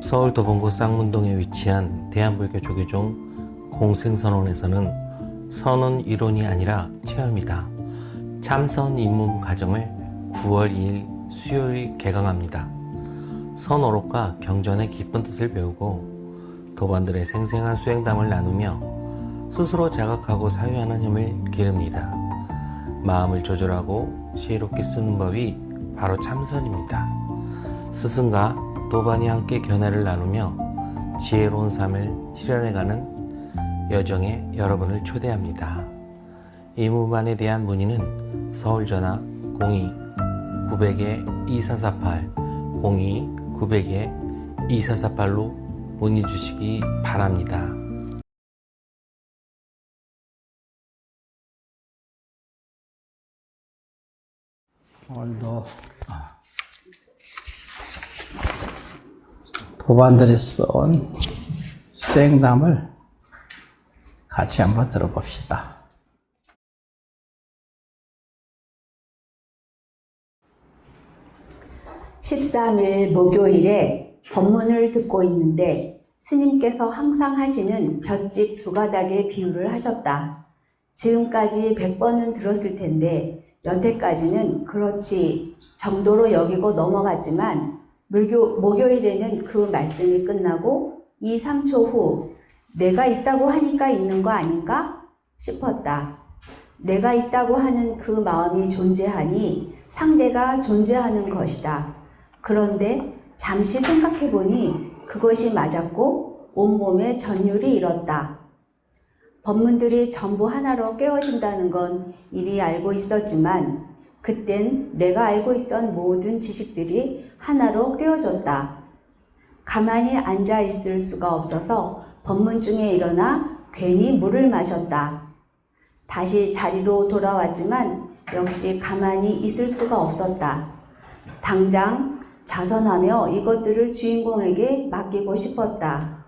서울 도봉구 쌍문동에 위치한 대한불교 조계종 공생선원에서는 선언 이론이 아니라 체험이다. 참선 입문 과정을 9월 2일 수요일 개강합니다. 선어록과 경전의 깊은 뜻을 배우고 도반들의 생생한 수행담을 나누며 스스로 자각하고 사유하는 힘을 기릅니다. 마음을 조절하고 지혜롭게 쓰는 법이 바로 참선입니다. 스승과 도반이 함께 견해를 나누며 지혜로운 삶을 실현해가는 여정에 여러분을 초대합니다. 이 무반에 대한 문의는 서울전화 02-900-2448, 02-900-2448로 문의 주시기 바랍니다. 오늘도 도반들이 써온 수행담을 같이 한번 들어봅시다. (13일) 목요일에 법문을 듣고 있는데 스님께서 항상 하시는 볏짚 두 가닥의 비유를 하셨다. 지금까지 100번은 들었을 텐데 여태까지는 그렇지 정도로 여기고 넘어갔지만 목요일에는 그 말씀이 끝나고 2, 3초 후 내가 있다고 하니까 있는 거 아닌가 싶었다. 내가 있다고 하는 그 마음이 존재하니 상대가 존재하는 것이다. 그런데 잠시 생각해보니 그것이 맞았고 온몸에 전율이 일었다. 법문들이 전부 하나로 깨어진다는 건 이미 알고 있었지만 그땐 내가 알고 있던 모든 지식들이 하나로 깨어졌다. 가만히 앉아 있을 수가 없어서 법문 중에 일어나 괜히 물을 마셨다. 다시 자리로 돌아왔지만 역시 가만히 있을 수가 없었다. 당장 자선하며 이것들을 주인공에게 맡기고 싶었다.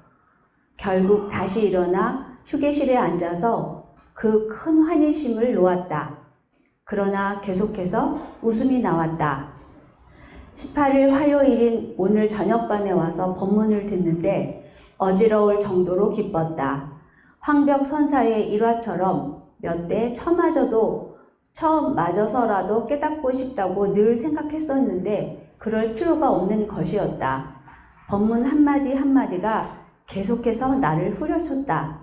결국 다시 일어나 휴게실에 앉아서 그 큰 환희심을 놓았다. 그러나 계속해서 웃음이 나왔다. 18일 화요일인 오늘 저녁반에 와서 법문을 듣는데 어지러울 정도로 기뻤다. 황벽 선사의 일화처럼 몇 대 처음 맞아서라도 깨닫고 싶다고 늘 생각했었는데 그럴 필요가 없는 것이었다. 법문 한마디 한마디가 계속해서 나를 후려쳤다.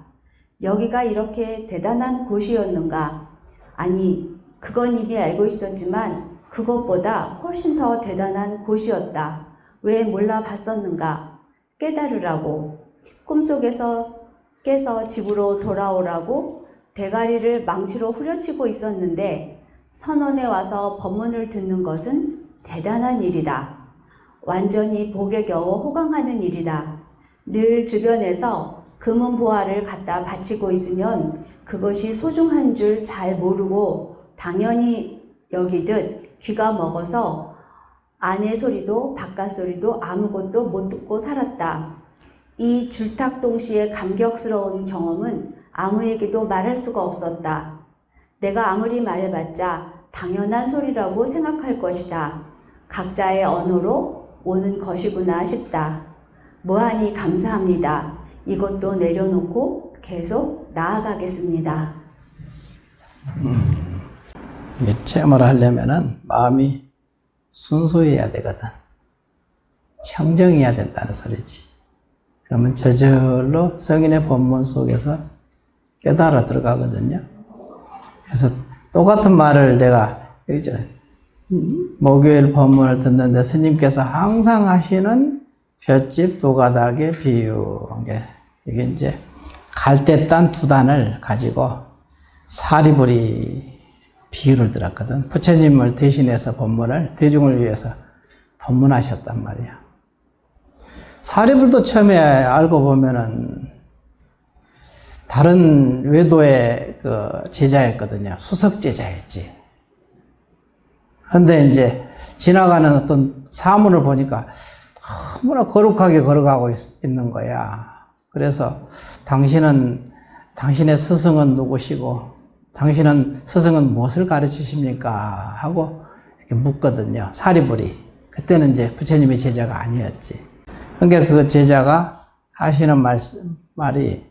여기가 이렇게 대단한 곳이었는가? 아니, 그건 이미 알고 있었지만 그것보다 훨씬 더 대단한 곳이었다. 왜 몰라봤었는가? 깨달으라고. 꿈속에서 깨서 집으로 돌아오라고 대가리를 망치로 후려치고 있었는데 선원에 와서 법문을 듣는 것은 대단한 일이다. 완전히 복에 겨워 호강하는 일이다. 늘 주변에서 금은보화를 갖다 바치고 있으면 그것이 소중한 줄 잘 모르고 당연히 여기듯 귀가 먹어서 안의 소리도 바깥 소리도 아무것도 못 듣고 살았다. 이 줄탁동시에 감격스러운 경험은 아무에게도 말할 수가 없었다. 내가 아무리 말해봤자 당연한 소리라고 생각할 것이다. 각자의 언어로 오는 것이구나 싶다. 무한히 감사합니다. 이것도 내려놓고 계속 나아가겠습니다. 체험을 하려면은 마음이 순수해야 되거든. 청정해야 된다는 소리지. 그러면 저절로 성인의 법문 속에서 깨달아 들어가거든요. 그래서 똑같은 말을 내가 여기 전에 목요일 법문을 듣는데 스님께서 항상 하시는 볏짚 두 가닥의 비유. 이게 이제 갈대단 두 단을 가지고 사리부리 비유를 들었거든. 부처님을 대신해서 법문을 대중을 위해서 법문하셨단 말이야. 사리불도 처음에 알고 보면은 다른 외도의 그 제자였거든요. 수석 제자였지. 근데 이제 지나가는 어떤 사문을 보니까 너무나 거룩하게 걸어가고 있는 거야. 그래서 당신의 스승은 누구시고 당신은 스승은 무엇을 가르치십니까? 하고 이렇게 묻거든요. 사리불이. 그때는 이제 부처님의 제자가 아니었지. 그러니까 그 제자가 하시는 말이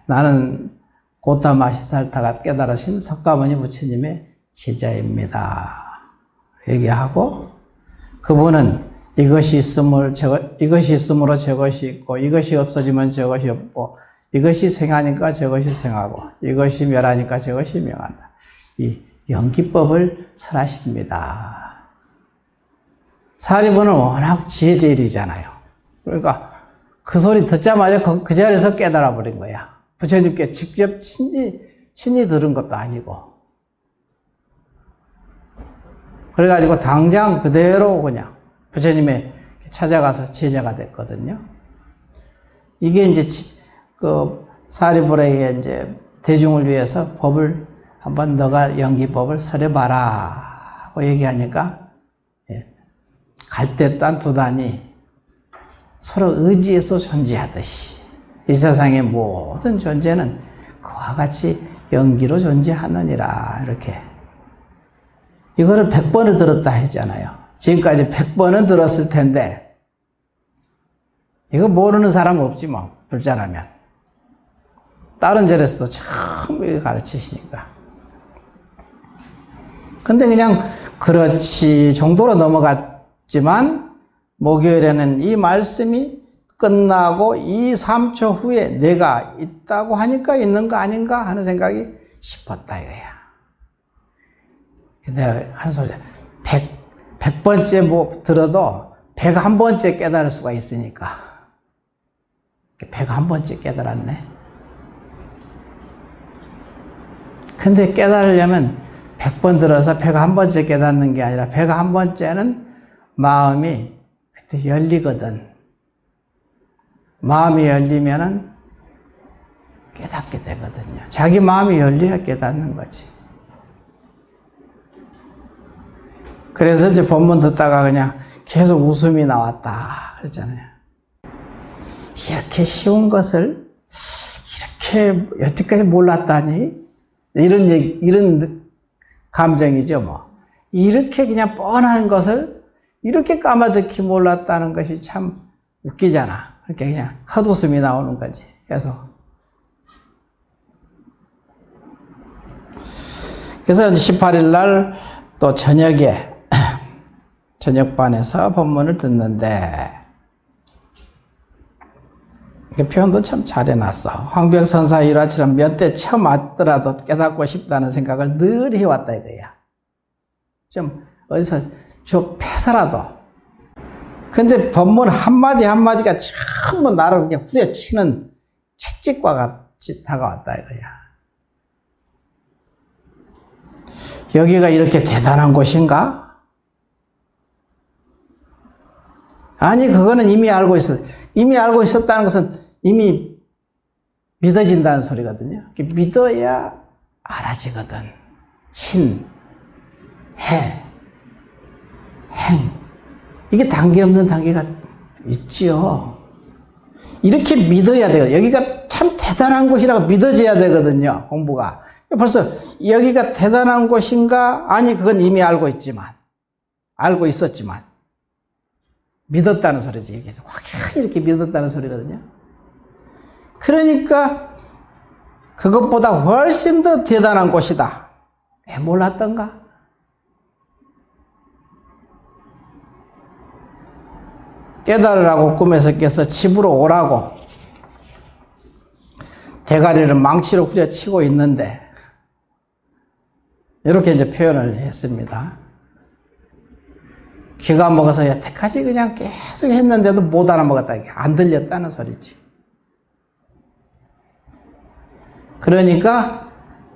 나는 고타마시달타가 깨달으신 석가모니 부처님의 제자입니다. 얘기하고 그분은 이것이 있으므로 저것이 있고 이것이 없어지면 저것이 없고 이것이 생하니까 저것이 생하고 이것이 멸하니까 저것이 멸한다. 이 연기법을 설하십니다. 사리부는 워낙 지혜제일이잖아요. 그러니까 그 소리 듣자마자 그 자리에서 깨달아 버린 거야. 부처님께 직접 친히 들은 것도 아니고. 그래가지고 당장 그대로 그냥 부처님의 찾아가서 제자가 됐거든요. 이게 이제 그 사리부라에게 이제 대중을 위해서 법을 한번 너가 연기법을 설해봐라 하고 얘기하니까 갈대단 두 단이 서로 의지해서 존재하듯이 이 세상의 모든 존재는 그와 같이 연기로 존재하느니라 이렇게 이거를 100번을 들었다 했잖아요. 지금까지 100번은 들었을 텐데 이거 모르는 사람 없지 뭐 불자라면 다른 절에서도 처음 가르치시니까 근데 그냥 그렇지 정도로 넘어갔지만 목요일에는 이 말씀이 끝나고 2, 3초 후에 내가 있다고 하니까 있는 거 아닌가 하는 생각이 싶었다 이거야. 근데 하는 소리야. 100번째 뭐 들어도 101번째 깨달을 수가 있으니까. 101번째 깨달았네. 근데 깨달으려면 100번 들어서 101번째 깨닫는 게 아니라 101번째는 마음이 그때 열리거든. 마음이 열리면은 깨닫게 되거든요. 자기 마음이 열려야 깨닫는 거지. 그래서 이제 본문 듣다가 그냥 계속 웃음이 나왔다 그랬잖아요. 이렇게 쉬운 것을 이렇게 여태까지 몰랐다니 이런 감정이죠 뭐. 이렇게 그냥 뻔한 것을 이렇게 까마득히 몰랐다는 것이 참 웃기잖아. 그렇게 그냥 헛웃음이 나오는 거지. 그래서 18일 날 또 저녁에 저녁반에서 법문을 듣는데 그 표현도 참 잘 해놨어. 황벽선사 일화처럼 몇 대 처음 왔더라도 깨닫고 싶다는 생각을 늘 해왔다 이거야. 좀 어디서 쭉 패서라도. 근데 법문 한마디 한마디가 전부 나를 그냥 후려치는 채찍과 같이 다가왔다 이거야. 여기가 이렇게 대단한 곳인가? 아니 그거는 이미 알고 있어. 이미 알고 있었다는 것은 이미 믿어진다는 소리거든요. 믿어야 알아지거든. 신, 해, 행. 이게 단계 없는 단계가 있지요. 이렇게 믿어야 돼요. 여기가 참 대단한 곳이라고 믿어져야 되거든요. 공부가. 벌써 여기가 대단한 곳인가? 아니 그건 이미 알고 있었지만 믿었다는 소리지. 이렇게 확 이렇게 믿었다는 소리거든요. 그러니까 그것보다 훨씬 더 대단한 곳이다. 왜 몰랐던가? 깨달으라고 꿈에서 깨서 집으로 오라고 대가리를 망치로 후려치고 있는데 이렇게 이제 표현을 했습니다. 귀가 먹어서 여태까지 그냥 계속 했는데도 못 알아먹었다. 안 들렸다는 소리지. 그러니까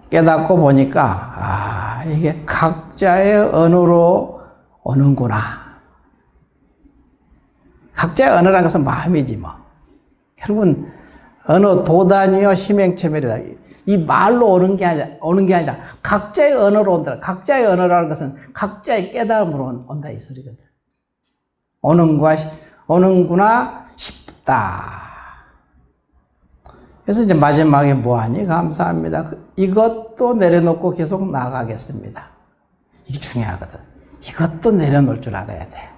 깨닫고 보니까 이게 각자의 언어로 오는구나. 각자의 언어라는 것은 마음이지 뭐. 여러분 언어 도단이요 심행체멸이다. 이 말로 오는 게 아니라 각자의 언어로 온다. 각자의 언어라는 것은 각자의 깨달음으로 온다 이 소리거든. 오는구나 싶다. 그래서 이제 마지막에 뭐하니? 감사합니다. 이것도 내려놓고 계속 나가겠습니다. 이게 중요하거든. 이것도 내려놓을 줄 알아야 돼.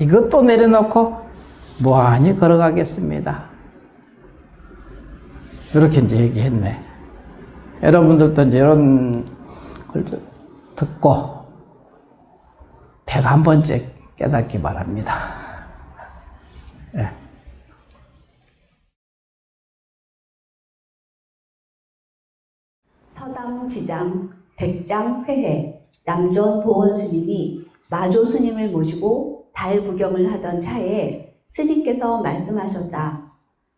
이것도 내려놓고 무한히 걸어가겠습니다. 이렇게 이제 얘기했네. 여러분들도 이제 이런 걸 듣고 101번째 깨닫기 바랍니다. 예. 서당 지장, 백장 회해, 남전 보원 스님이 마조 스님을 모시고 달 구경을 하던 차에 스님께서 말씀하셨다.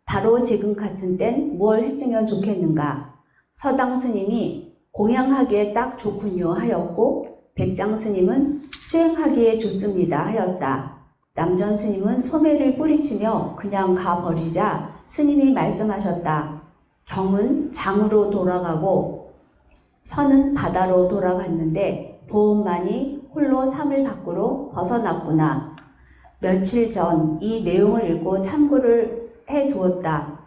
바로 지금 같은 땐 뭘 했으면 좋겠는가? 서당 스님이 공양하기에 딱 좋군요 하였고, 백장 스님은 수행하기에 좋습니다 하였다. 남전 스님은 소매를 뿌리치며 그냥 가버리자 스님이 말씀하셨다. 경은 장으로 돌아가고 선은 바다로 돌아갔는데 보험만이 홀로 삶을 밖으로 벗어났구나. 며칠 전 이 내용을 읽고 참고를 해두었다.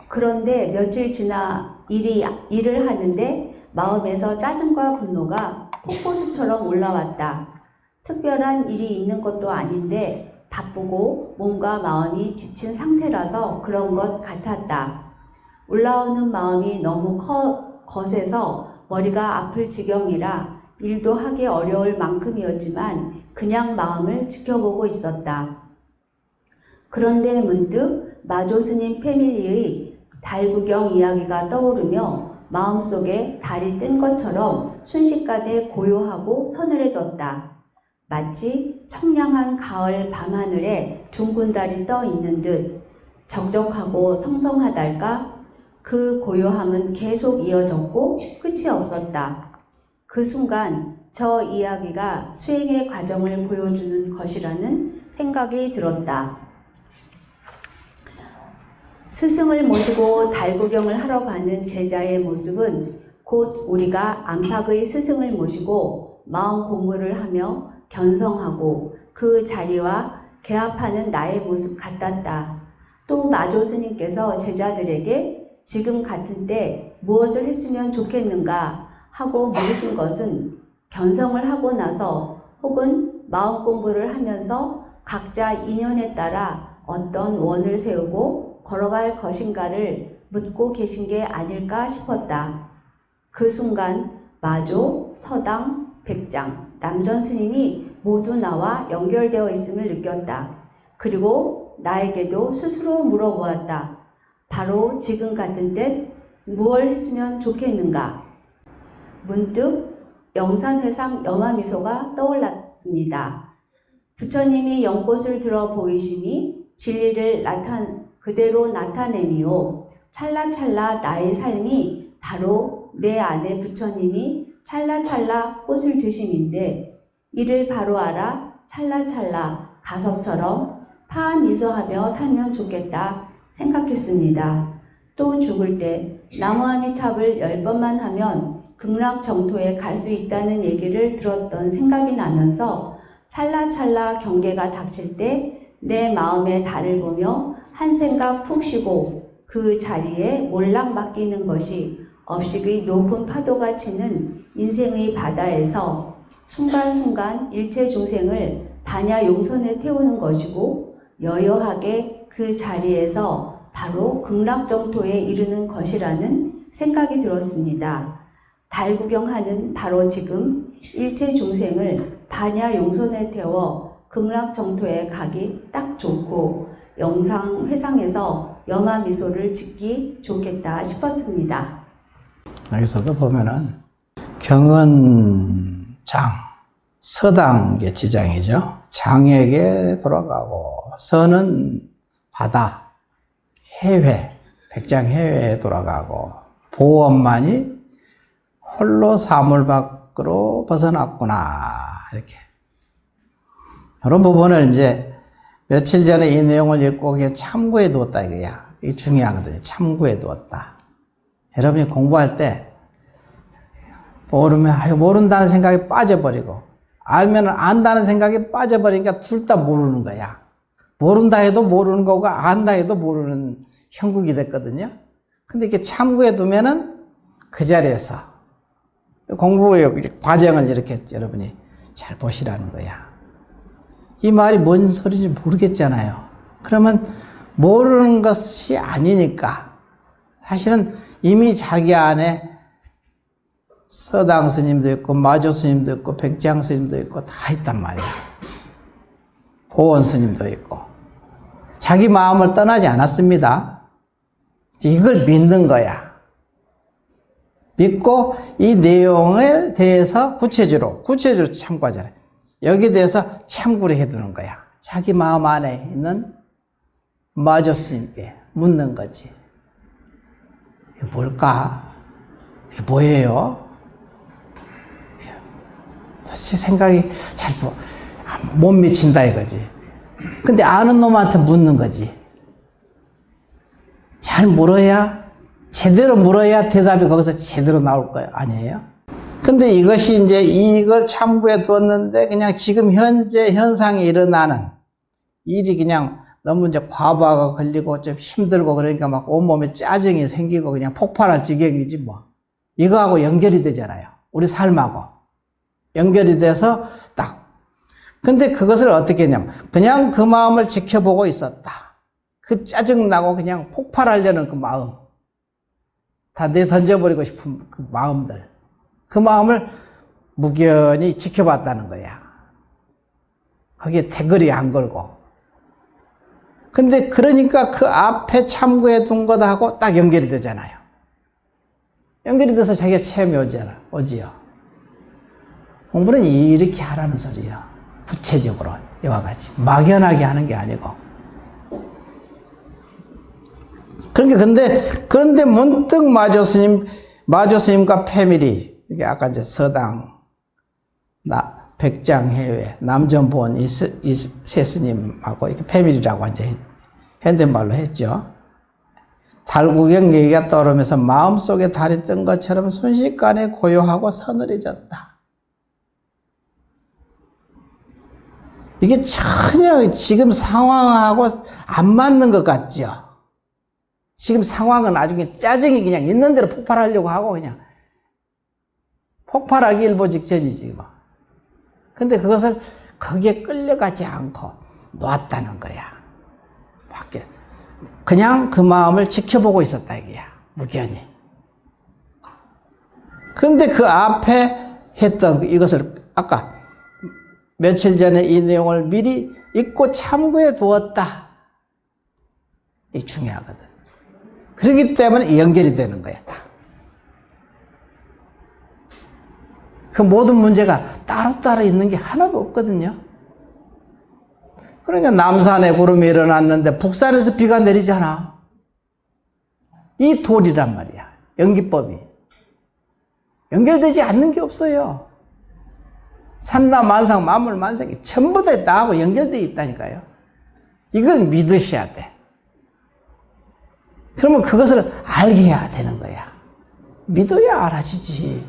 그런데 며칠 지나 일을 하는데 마음에서 짜증과 분노가 폭포수처럼 올라왔다. 특별한 일이 있는 것도 아닌데 바쁘고 몸과 마음이 지친 상태라서 그런 것 같았다. 올라오는 마음이 너무 거세서 머리가 아플 지경이라 일도 하기 어려울 만큼이었지만 그냥 마음을 지켜보고 있었다. 그런데 문득 마조 스님 패밀리의 달 구경 이야기가 떠오르며 마음속에 달이 뜬 것처럼 순식간에 고요하고 서늘해졌다. 마치 청량한 가을 밤하늘에 둥근 달이 떠 있는 듯 적적하고 성성하달까? 그 고요함은 계속 이어졌고 끝이 없었다. 그 순간 저 이야기가 수행의 과정을 보여주는 것이라는 생각이 들었다. 스승을 모시고 달 구경을 하러 가는 제자의 모습은 곧 우리가 안팎의 스승을 모시고 마음 공부를 하며 견성하고 그 자리와 개합하는 나의 모습 같았다. 또 마조 스님께서 제자들에게 지금 같은 때 무엇을 했으면 좋겠는가 하고 물으신 것은 견성을 하고 나서 혹은 마음 공부를 하면서 각자 인연에 따라 어떤 원을 세우고 걸어갈 것인가를 묻고 계신 게 아닐까 싶었다. 그 순간 마조, 서당, 백장, 남전 스님이 모두 나와 연결되어 있음을 느꼈다. 그리고 나에게도 스스로 물어보았다. 바로 지금 같은 때 무엇을 했으면 좋겠는가? 문득 영산회상 염화미소가 떠올랐습니다. 부처님이 연꽃을 들어 보이시니 진리를 그대로 나타내미요. 찰나찰나 나의 삶이 바로 내 안에 부처님이 찰나찰나 꽃을 드심인데 이를 바로 알아 찰나찰나 가석처럼 파한 미소하며 살면 좋겠다 생각했습니다. 또 죽을 때 나무아미탑을 10번만 하면 극락정토에 갈 수 있다는 얘기를 들었던 생각이 나면서 찰나찰나 경계가 닥칠 때 내 마음의 달을 보며 한 생각 푹 쉬고 그 자리에 몰락 맡기는 것이 업식의 높은 파도가 치는 인생의 바다에서 순간순간 일체 중생을 반야 용선에 태우는 것이고 여여하게 그 자리에서 바로 극락정토에 이르는 것이라는 생각이 들었습니다. 달 구경하는 바로 지금 일체 중생을 반야 용선에 태워 극락정토에 가기 딱 좋고 영상 회상에서 염화미소를 짓기 좋겠다 싶었습니다. 여기서도 보면은 경은 장, 서당의 지장이죠. 장에게 돌아가고 서는 바다, 해회, 백장 해회에 돌아가고 보원만이 홀로 사물 밖으로 벗어났구나. 이렇게. 이런 부분을 이제 며칠 전에 이 내용을 읽고 그냥 참고해 두었다 이거야. 이게 중요하거든요. 참고해 두었다. 여러분이 공부할 때 모른다는 생각에 빠져버리고 알면 안다는 생각에 빠져버리니까 둘 다 모르는 거야. 모른다 해도 모르는 거고 안다 해도 모르는 형국이 됐거든요. 근데 이렇게 참고해 두면은 그 자리에서 공부의 과정을 이렇게 여러분이 잘 보시라는 거야. 이 말이 뭔 소리인지 모르겠잖아요. 그러면 모르는 것이 아니니까 사실은 이미 자기 안에 서당 스님도 있고 마조 스님도 있고 백장 스님도 있고 다 있단 말이야. 보원 스님도 있고 자기 마음을 떠나지 않았습니다. 이걸 믿는 거야. 믿고 이 내용에 대해서 구체적으로 참고하잖아요. 여기에 대해서 참고를 해두는 거야. 자기 마음 안에 있는 마조 스님께 묻는 거지. 이게 뭘까? 이게 뭐예요? 제 생각이 잘 못 미친다 이거지. 근데 아는 놈한테 묻는 거지. 잘 물어야, 제대로 물어야 대답이 거기서 제대로 나올 거예요. 아니에요? 근데 이것이 이제 이걸 참고해 두었는데 그냥 지금 현재 현상이 일어나는 일이 그냥 너무 이제 과부하가 걸리고 좀 힘들고 그러니까 막 온몸에 짜증이 생기고 그냥 폭발할 지경이지 뭐. 이거하고 연결이 되잖아요. 우리 삶하고. 연결이 돼서 딱. 근데 그것을 어떻게 했냐면 그냥 그 마음을 지켜보고 있었다. 그 짜증나고 그냥 폭발하려는 그 마음. 다 내던져버리고 싶은 그 마음들. 그 마음을 무견히 지켜봤다는 거야. 거기에 대거리 안 걸고. 근데 그러니까 그 앞에 참고해 둔 것하고 딱 연결이 되잖아요. 연결이 돼서 자기가 체험이 오지요. 공부는 이렇게 하라는 소리예요. 구체적으로 이와 같이 막연하게 하는 게 아니고. 그런데 문득 마조 스님과 패밀리, 이게 아까 이제 서당, 백장 해외, 남전본 이 세 스님하고 이렇게 패밀리라고 이제 현대말로 했죠. 달구경 얘기가 떠오르면서 마음속에 달이 뜬 것처럼 순식간에 고요하고 서늘해졌다. 이게 전혀 지금 상황하고 안 맞는 것 같죠? 지금 상황은 나중에 짜증이 그냥 있는 대로 폭발하려고 하고 그냥 폭발하기 일보 직전이지 뭐. 근데 그것을 거기에 끌려가지 않고 놨다는 거야. 밖에. 그냥 그 마음을 지켜보고 있었다 이거야. 무견히. 그런데 그 앞에 했던 이것을 아까 며칠 전에 이 내용을 미리 읽고 참고해 두었다. 이게 중요하거든. 그렇기 때문에 연결이 되는 거야. 다. 그 모든 문제가 따로따로 있는 게 하나도 없거든요. 그러니까 남산에 구름이 일어났는데 북산에서 비가 내리잖아. 이 도리란 말이야. 연기법이. 연결되지 않는 게 없어요. 삼라만상 만물만상이 전부 다 나하고 연결되어 있다니까요. 이걸 믿으셔야 돼. 그러면 그것을 알게 해야 되는 거야. 믿어야 알아지지.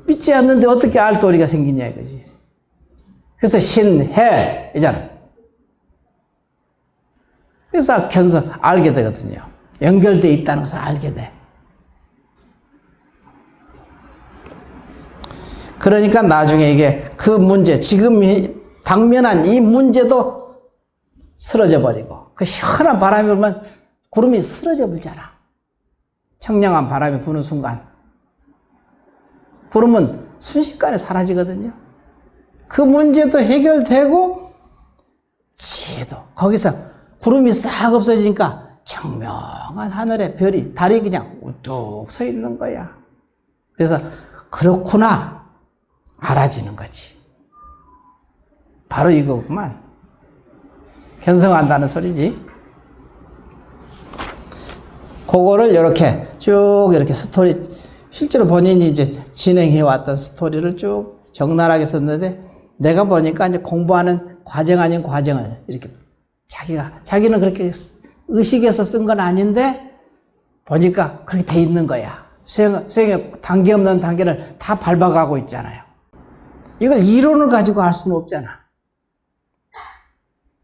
믿지 않는데 어떻게 알 도리가 생기냐 이거지. 그래서 신해 이잖아. 그래서 알게 되거든요. 연결되어 있다는 것을 알게 돼. 그러니까 나중에 이게 그 문제, 지금 당면한 이 문제도 쓰러져 버리고, 그 시원한 바람이 불면 구름이 쓰러져 버리잖아. 청량한 바람이 부는 순간. 구름은 순식간에 사라지거든요. 그 문제도 해결되고, 지혜도, 거기서 구름이 싹 없어지니까 청명한 하늘에 별이, 달이 그냥 우뚝 서 있는 거야. 그래서, 그렇구나. 알아지는 거지. 바로 이거구만. 견성한다는 소리지. 그거를 이렇게 쭉 이렇게 스토리, 실제로 본인이 이제 진행해왔던 스토리를 쭉 적나라하게 썼는데, 내가 보니까 이제 공부하는 과정 아닌 과정을 이렇게 자기는 그렇게 의식해서 쓴 건 아닌데, 보니까 그렇게 돼 있는 거야. 수행에 단계 없는 단계를 다 밟아가고 있잖아요. 이걸 이론을 가지고 할 수는 없잖아.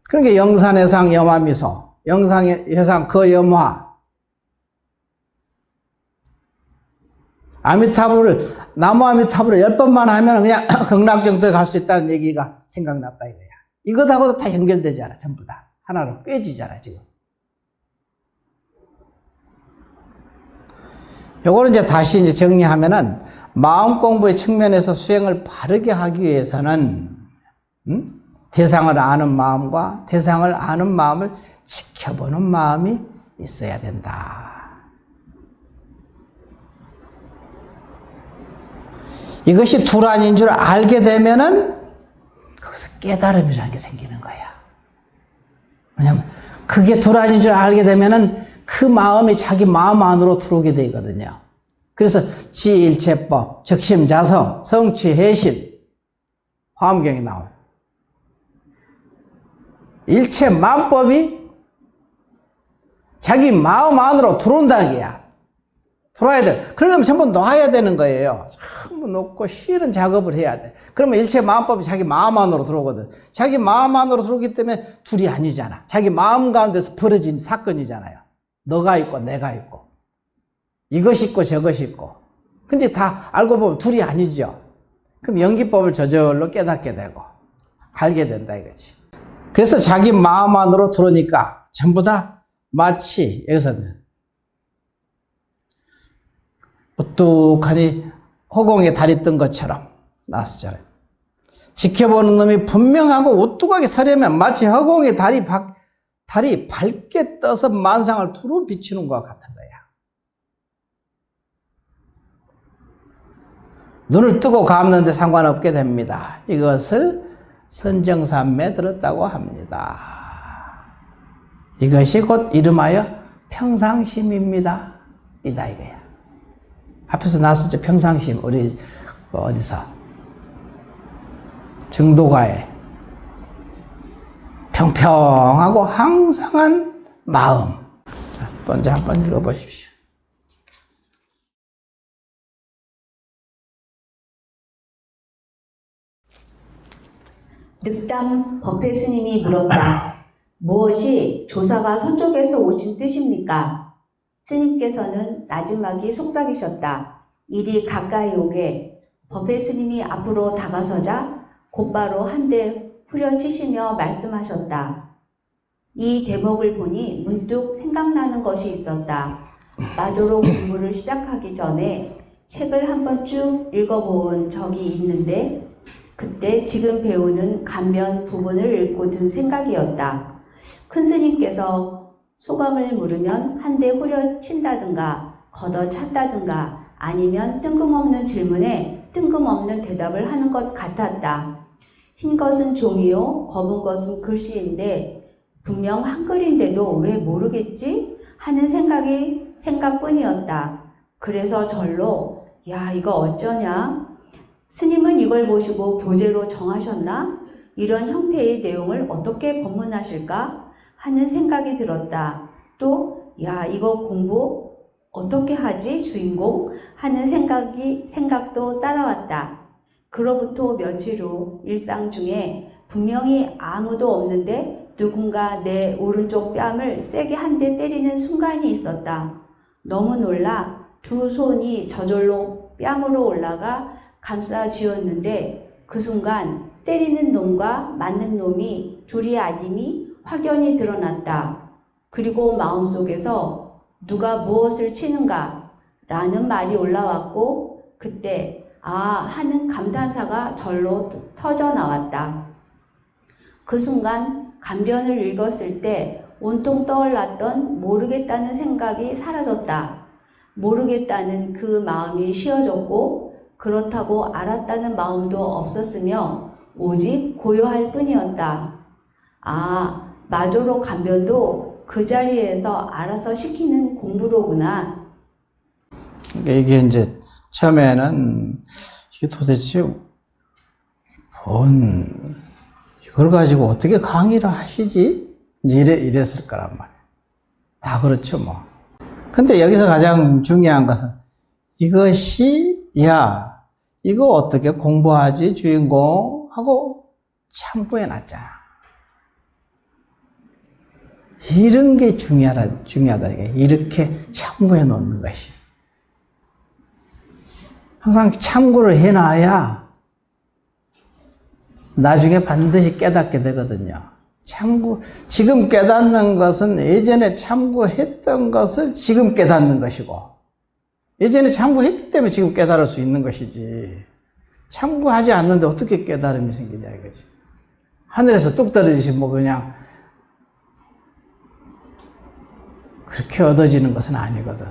그러니까 영산해상 염화미소, 영산해상 거염화, 아미타불을, 나무 아미타불을 10번만 하면 그냥 극락정도에 갈 수 있다는 얘기가 생각났다 이거야. 이것하고도 다 연결되잖아, 전부 다. 하나로 꿰지잖아, 지금. 요거를 이제 다시 이제 정리하면은, 마음 공부의 측면에서 수행을 바르게 하기 위해서는, 대상을 아는 마음과 대상을 아는 마음을 지켜보는 마음이 있어야 된다. 이것이 둘 아닌 줄 알게 되면은 거기서 깨달음이라는 게 생기는 거야. 왜냐면 그게 둘 아닌 줄 알게 되면은 그 마음이 자기 마음 안으로 들어오게 되거든요. 그래서 지일체법, 적심자성, 성취해신, 화엄경에 나와요. 일체 만법이 자기 마음 안으로 들어온다는 거야. 들어와야 돼. 그러려면 전부 놔야 되는 거예요. 전부 놓고 쉬는 작업을 해야 돼. 그러면 일체 마음법이 자기 마음 안으로 들어오거든. 자기 마음 안으로 들어오기 때문에 둘이 아니잖아. 자기 마음 가운데서 벌어진 사건이잖아요. 너가 있고 내가 있고 이것이 있고 저것이 있고. 근데 다 알고 보면 둘이 아니죠. 그럼 연기법을 저절로 깨닫게 되고 알게 된다 이거지. 그래서 자기 마음 안으로 들어오니까 전부 다 마치 여기서는 우뚝하니 허공에 달이 뜬 것처럼 나왔잖아요. 지켜보는 놈이 분명하고 우뚝하게 서려면 마치 허공에 달이 밝게 떠서 만상을 두루 비추는 것과 같은 거야. 눈을 뜨고 감는데 상관없게 됩니다. 이것을 선정삼매에 들었다고 합니다. 이것이 곧 이름하여 평상심입니다. 이다 이거야. 앞에서 나왔었죠. 평상심. 우리 어디서 정도가에 평평하고 항상한 마음. 자, 또 이제 한번 읽어보십시오. 늑담 법회 스님이 물었다. 무엇이 조사가 서쪽에서 오신 뜻입니까? 스님께서는 나지막이 속삭이셨다. 이리 가까이 오게. 법회 스님이 앞으로 다가서자 곧바로 한 대 후려치시며 말씀하셨다. 이 대목을 보니 문득 생각나는 것이 있었다. 마저로 공부를 시작하기 전에 책을 한번 쭉 읽어본 적이 있는데 그때 지금 배우는 간변 부분을 읽고 든 생각이었다. 큰 스님께서 소감을 물으면 한 대 후려친다든가 걷어찼다든가 아니면 뜬금없는 질문에 뜬금없는 대답을 하는 것 같았다. 흰 것은 종이요, 검은 것은 글씨인데 분명 한글인데도 왜 모르겠지? 하는 생각뿐이었다. 그래서 절로 야 이거 어쩌냐? 스님은 이걸 보시고 교재로 정하셨나? 이런 형태의 내용을 어떻게 법문하실까? 하는 생각이 들었다. 또 야 이거 공부 어떻게 하지 주인공? 하는 생각도 따라왔다. 그로부터 며칠 후 일상 중에 분명히 아무도 없는데 누군가 내 오른쪽 뺨을 세게 한 대 때리는 순간이 있었다. 너무 놀라 두 손이 저절로 뺨으로 올라가 감싸 쥐었는데 그 순간 때리는 놈과 맞는 놈이 둘이 아님이 확연히 드러났다. 그리고 마음속에서 누가 무엇을 치는가 라는 말이 올라왔고 그때 아 하는 감탄사가 절로 터져 나왔다. 그 순간 간변을 읽었을 때 온통 떠올랐던 모르겠다는 생각이 사라졌다. 모르겠다는 그 마음이 쉬어졌고 그렇다고 알았다는 마음도 없었으며 오직 고요할 뿐이었다. 아, 마조로 간변도 그 자리에서 알아서 시키는 공부로구나. 이게 이제 처음에는 이게 도대체 이걸 가지고 어떻게 강의를 하시지? 이랬을 거란 말이에요. 다 그렇죠, 뭐. 근데 여기서 가장 중요한 것은 이것이, 야, 이거 어떻게 공부하지, 주인공? 하고 참고해 놨잖아. 이런 게 중요하다. 이렇게 참고해 놓는 것이. 항상 참고를 해놔야 나중에 반드시 깨닫게 되거든요. 지금 깨닫는 것은 예전에 참고했던 것을 지금 깨닫는 것이고, 예전에 참고했기 때문에 지금 깨달을 수 있는 것이지, 참고하지 않는데 어떻게 깨달음이 생기냐 이거지. 하늘에서 뚝 떨어지시 뭐 그냥 그렇게 얻어지는 것은 아니거든.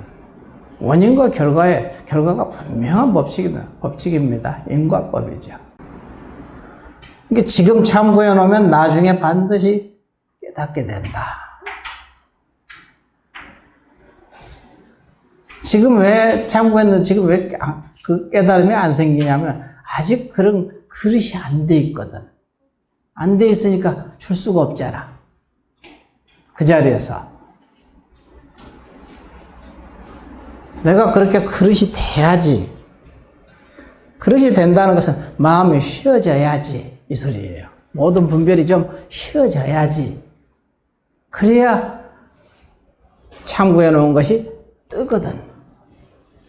원인과 결과가 분명한 법칙입니다. 인과법이죠. 그러니까 지금 참고해 놓으면 나중에 반드시 깨닫게 된다. 지금 왜 참고했는데 지금 왜 그 깨달음이 안 생기냐면 아직 그런 그릇이 안 돼 있거든. 안 돼 있으니까 줄 수가 없잖아. 그 자리에서. 내가 그렇게 그릇이 돼야지. 그릇이 된다는 것은 마음이 쉬어져야지 이 소리예요. 모든 분별이 좀 쉬어져야지. 그래야 참고해 놓은 것이 뜨거든.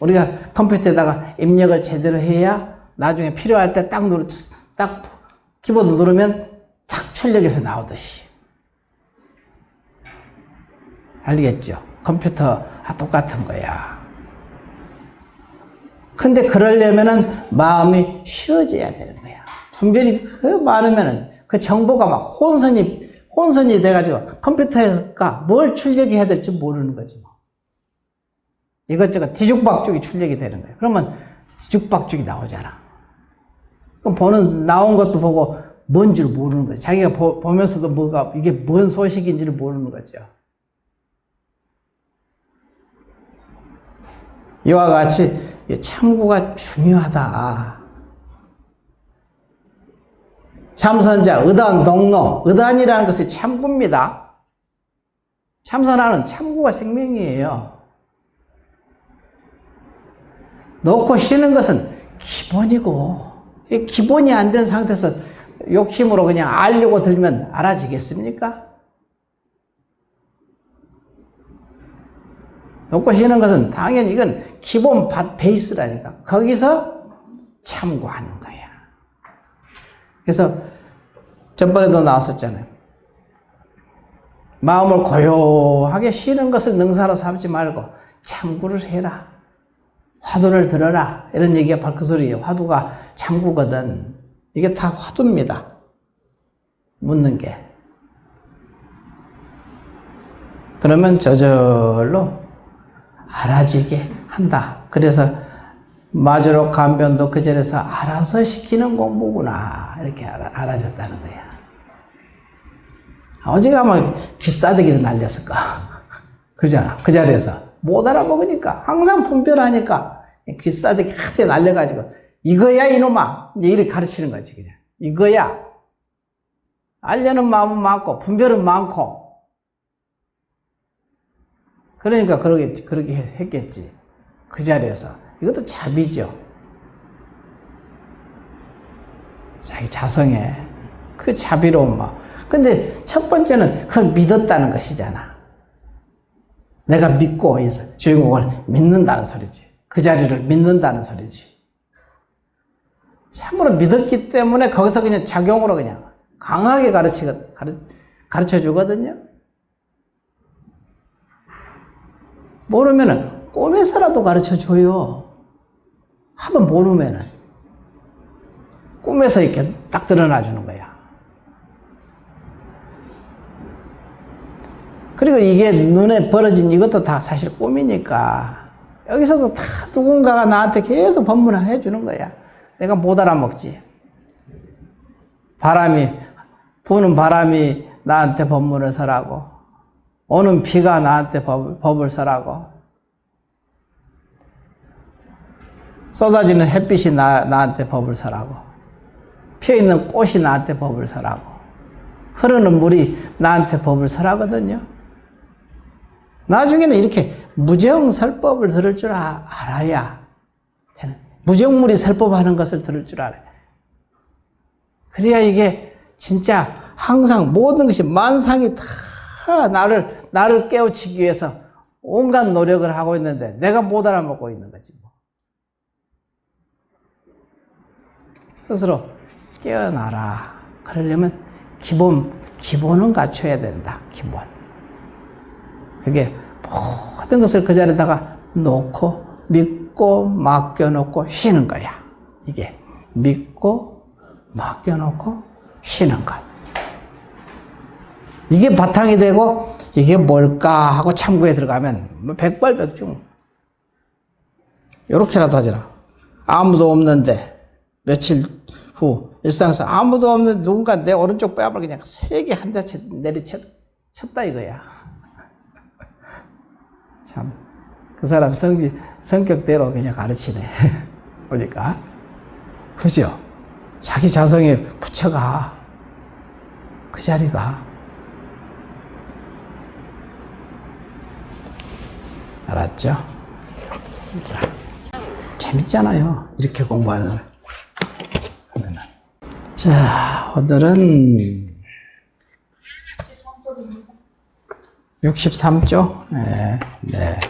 우리가 컴퓨터에다가 입력을 제대로 해야 나중에 필요할 때 딱 키보드 누르면 딱 출력해서 나오듯이. 알겠죠? 컴퓨터와 똑같은 거야. 근데 그러려면은 마음이 쉬어져야 되는 거야. 분별이 그 많으면은 그 정보가 막 혼선이 돼가지고 컴퓨터에서 뭘 출력해야 될지 모르는 거지 뭐. 이것저것 뒤죽박죽이 출력이 되는 거예요. 그러면 뒤죽박죽이 나오잖아. 그럼 나온 것도 보고 뭔 줄 모르는 거죠. 자기가 보면서도 이게 뭔 소식인지를 모르는 거죠. 이와 같이 참고가 중요하다. 참선자, 의단, 동로. 의단이라는 것이 참고입니다. 참선하는 참고가 생명이에요. 놓고 쉬는 것은 기본이고, 기본이 안 된 상태에서 욕심으로 그냥 알려고 들면 알아지겠습니까? 놓고 쉬는 것은 당연히 이건 기본 베이스라니까. 거기서 참고하는 거야. 그래서 전번에도 나왔었잖아요. 마음을 고요하게 쉬는 것을 능사로 삼지 말고 참고를 해라. 화두를 들어라. 이런 얘기가 바로 그 소리예요. 화두가 참고거든. 이게 다 화두입니다. 묻는 게. 그러면 저절로 알아지게 한다. 그래서 마주로 간변도 그 자리에서 알아서 시키는 공부구나. 이렇게 알아졌다는 거야. 어디가 뭐 귀싸대기를 날렸을까? 그러잖아. 그 자리에서. 못 알아먹으니까. 항상 분별하니까. 귀싸대기 한테 날려가지고. 이거야, 이놈아. 이제 이렇게 가르치는 거지, 그냥. 이거야. 알려는 마음은 많고, 분별은 많고. 그러니까 그렇게 했겠지. 그 자리에서. 이것도 자비죠. 자기 자성에. 그 자비로운 마음. 근데 첫 번째는 그걸 믿었다는 것이잖아. 내가 믿고 해서 주인공을 믿는다는 소리지. 그 자리를 믿는다는 소리지. 참으로 믿었기 때문에 거기서 그냥 작용으로 그냥 강하게 가르쳐 주거든요. 모르면은 꿈에서라도 가르쳐 줘요. 하도 모르면은. 꿈에서 이렇게 딱 드러나 주는 거야. 그리고 이게 눈에 벌어진 이것도 다 사실 꿈이니까 여기서도 다 누군가가 나한테 계속 법문을 해주는 거야. 내가 못 알아먹지. 부는 바람이 나한테 법문을 서라고, 오는 비가 나한테 법을 서라고, 쏟아지는 햇빛이 나한테 법을 서라고, 피어있는 꽃이 나한테 법을 서라고, 흐르는 물이 나한테 법을 서라거든요. 나중에는 이렇게 무정설법을 들을 줄 알아야 되는, 무정물이 설법하는 것을 들을 줄 알아야. 그래야 이게 진짜 항상 모든 것이 만상이 다 나를 깨우치기 위해서 온갖 노력을 하고 있는데 내가 못 알아먹고 있는 거지 뭐. 스스로 깨어나라. 그러려면 기본은 갖춰야 된다. 기본. 그게 모든 것을 그 자리에다가 놓고 믿고 맡겨놓고 쉬는 거야. 이게 믿고 맡겨놓고 쉬는 것. 이게 바탕이 되고 이게 뭘까 하고 참고에 들어가면 백발백중. 요렇게라도 하잖아. 아무도 없는데 며칠 후 일상에서 아무도 없는데 누군가 내 오른쪽 뼈를 그냥 세게 한 대 내리쳤다 이거야. 참, 그 사람 성격대로 그냥 가르치네. 보니까. 그죠? 자기 자성에 붙여가. 그 자리가. 알았죠? 자, 재밌잖아요. 이렇게 공부하는. 자, 오늘은 63조? 네, 네.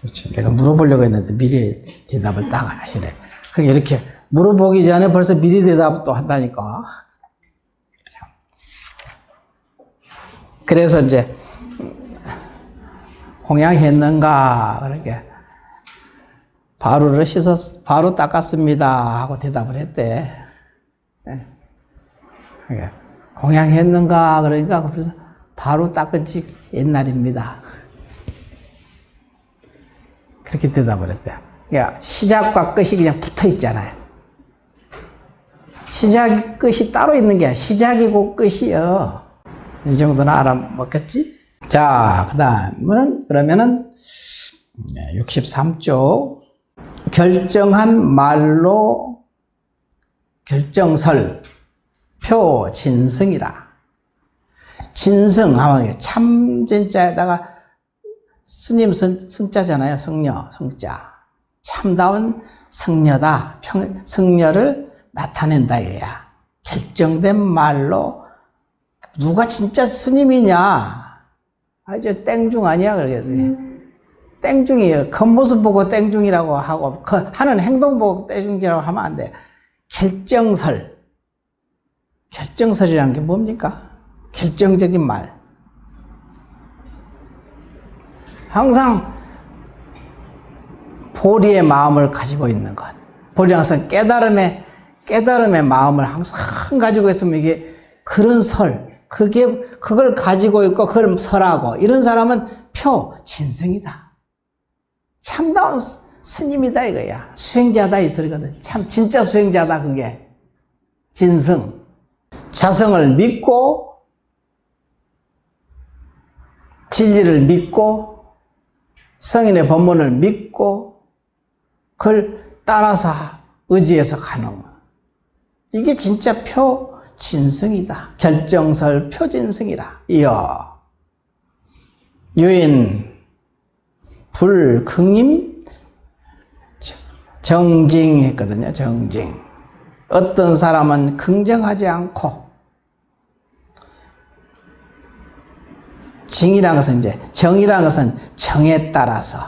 그렇죠. 내가 물어보려고 했는데 미리 대답을 딱 하시네. 그러니까 이렇게 물어보기 전에 벌써 미리 대답도 한다니까. 참. 그래서 이제, 공양했는가? 그렇게. 바로를 바로 닦았습니다. 하고 대답을 했대. 네. 그러니까 공양했는가? 그러니까 그래서 바로 닦은 지 옛날입니다. 그렇게 대답을 했대요. 그러니까 시작과 끝이 그냥 붙어 있잖아요. 시작, 끝이 따로 있는 게 아니라 시작이고 끝이요. 이 정도는 알아먹겠지? 자, 그러면은 63쪽. 결정한 말로 결정설, 표, 진승이라. 진승, 하면 참진자에다가 스님 성자잖아요. 성녀, 성자. 참다운 성녀다. 성녀를 나타낸다 이거야. 결정된 말로 누가 진짜 스님이냐. 아주 땡중 아니야. 그러겠지. 땡중이에요. 겉모습 보고 땡중이라고 하고 하는 행동 보고 땡중이라고 하면 안 돼. 결정설. 결정설이라는 게 뭡니까? 결정적인 말. 항상 보리의 마음을 가지고 있는 것. 보리 항상 깨달음의 마음을 항상 가지고 있으면 이게 그런 설. 그걸 가지고 있고 그걸 설하고 이런 사람은 표, 진승이다. 참다운 스님이다 이거야. 수행자다 이 소리거든. 참 진짜 수행자다 그게. 진승. 자성을 믿고 진리를 믿고 성인의 법문을 믿고 그걸 따라서 의지해서 가는 거. 이게 진짜 표진승이다. 결정설 표진승이라. 이어 유인 불긍임 정징했거든요. 정징. 어떤 사람은 긍정하지 않고 징이라는 것은 이제 정이라는 것은 정에 따라서